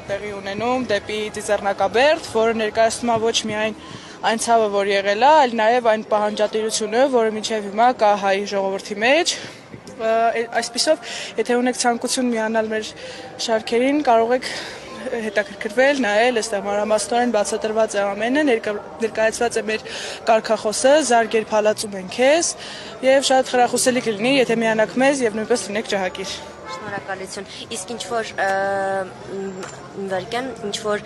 տեղի ունենում դեպի Ծիծեռնակաբերդ, որը ներկայացնում է ոչ միայն այն ցավը, որ եղել է, այլ նաև այն պահանջատիրությունը, որը մինչև հիմա կա հայ ժողովրդի մեջ։ Այսպիսով, եթե ունեք ցանկություն միանալ մեր շարքերին, կարող եք հետաքրքրվել, նայել, այստեղ մանրամասնորեն բացատրված է ամենը, ներկայացված է մեր կարգախոսը, զարգեր փալածում են քեզ, եւ շատ խրախուսելի կլինի, եթե միանաք մեզ եւ նույնպես լինեք ջահակիր։ Շնորհակալություն։ Իսկ ինչ որ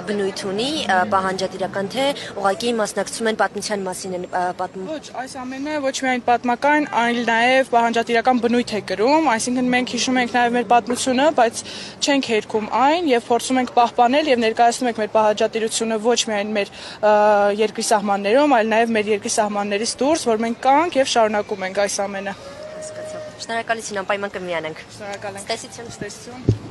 բնույթ ունի պահանջատիրական թե ուղղակի մասնակցում են պատմության մասին են պատմում։ Ոչ, այս ամենը ոչ միայն պատմական, այլ նաև պահանջատիրական բնույթ է կրում, այսինքն մենք հիշում ենք նաև մեր պատմությունը, բայց չենք հերքում այն եւ փորձում ենք պահպանել եւ ներկայացնում ենք մեր պահանջատիրությունը ոչ միայն մեր երկրի սահմաններում, այլ նաև մեր երկրի սահմաններից դուրս, որ մենք կանք եւ շարունակում ենք այս ամենը։ Շնորհակալություն, անպայման կմիանանք։ Շնորհակալ ենք։ Ցտեսություն։ Ցտեսություն։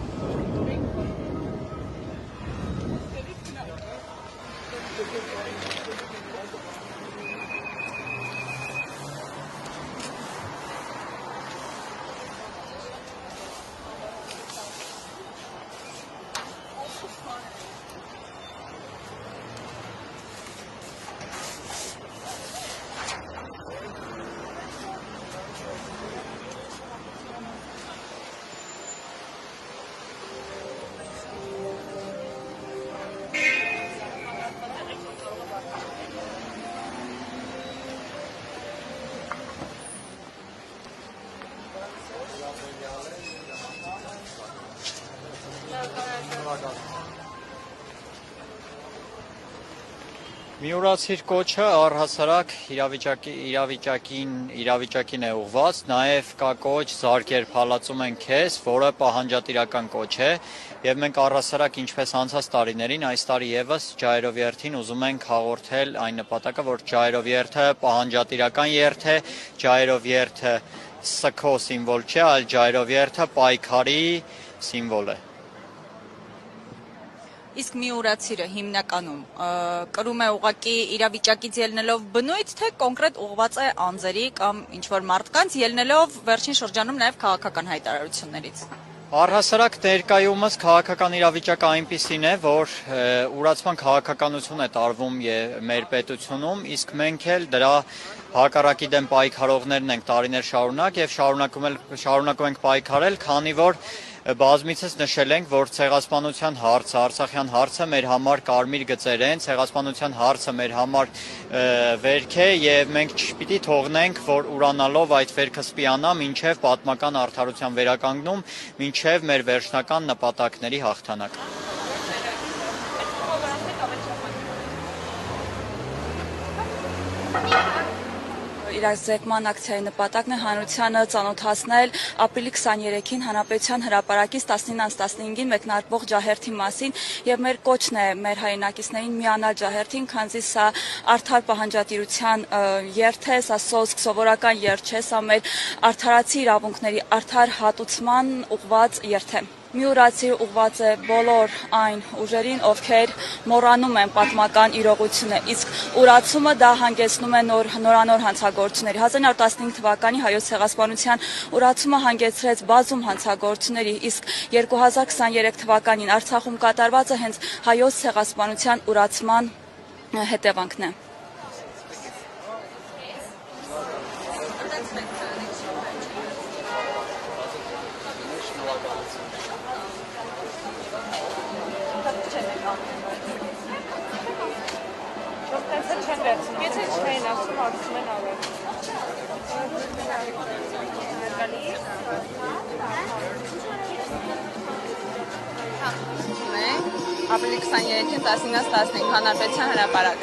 Միուրացիր կոչը առհասարակ իրավիճակին է ուղված, նաև կա կոչ զարկեր փալածում են քեզ, որը պահանջատիրական կոչ է, եւ մենք առհասարակ ինչպես անցած տարիներին, այս տարի եւս Ջայրով երթին ուզում ենք հաղորդել այն նպատակը, որ Ջայրով երթը պահանջատիրական երթ է, Ջայրով երթը սքո սիմվոլ չէ, այլ Ջայրով երթը պայքարի սիմվոլ է։ Իսկ միուրացիրը հիմնականում կրում է ուղղակի իրավիճակից ելնելով բնույթ, թե կոնկրետ ուղղված է անձերի կամ ինչ-որ մարդկանց, ելնելով վերջին շրջանում նաև քաղաքական հայտարարություններից։ Առհասարակ ներկայումս քաղաքական իրավիճակը այնպիսին է, որ ուրացման քաղաքականություն է տարվում մեր պետությունում, իսկ մենք էլ դրա հակառակի դեմ պայքարողներն ենք տարիներ շարունակ եւ շարունակում ենք պայքարել, քանի որ բազմիցս նշել ենք, որ ցեղասպանության հարցը, Արցախյան հարցը մեր համար կարմիր գծեր են, ցեղասպանության հարցը մեր համար վերք է եւ մենք չպիտի թողնենք, որ ուրանալով այդ վերքը սպիանա մինչեւ պատմական արդարության վերականգնում, մինչեւ մեր վերջնական նպատակների հաղթանակ։ Իրազեկման ակցիայի նպատակն է հանրությանը ծանոթացնել ապրիլի 23-ին Հանրապետության հրապարակից 19:15-ին մեկնարկվող ջահերթի մասին եւ մեր կոչն է մեր հայրենակիցներին միանալ ջահերթին, քանզի սա արդար պահանջատիրության երթ է, սա սոսկ սովորական երթ չէ, սա մեր արդարացի իրավունքների արդար հատուցման ուղղված երթ է։ Միուրացիր ուղղված է բոլոր այն ուժերին, ովքեր մոռանում են պատմական իրողությունը, իսկ ուրացումը դա հանգեցնում է նորանոր հանցագործությունների։ 1915 թվականի հայոց ցեղասպանության ուրացումը հանգեցրեց բազում հանցագործությունների, իսկ 2023 թվականին Արցախում կատարվածը հենց հայոց ցեղասպանության ուրացման հետևանքն է։ Ապրիլի 23-ին 19:15 Հանրապետության հրապարակ։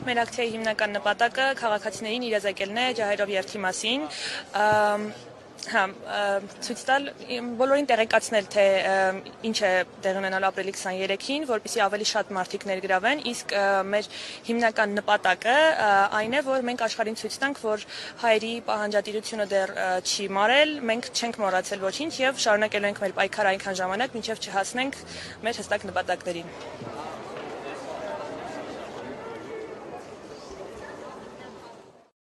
Մեր ակցիայի հիմնական նպատակը քաղաքացիներին իրազեկելն է ջահերով երթի մասին, ցույց տալ բոլորին տեղեկացնել, թե ինչ է տեղի ունենալու ապրիլի 23-ին, որպեսզի ավելի շատ մարդիկ ներգրավեն, իսկ մեր հիմնական նպատակը այն է, որ մենք աշխարհին ցույց տանք, որ հայերի պահանջատիրությունը դեռ չի մարել, մենք չենք մոռացել ոչինչ եւ շարունակելու ենք մեր պայքարը այնքան ժամանակ, մինչեւ չհասնենք մեր հստակ նպատակներին։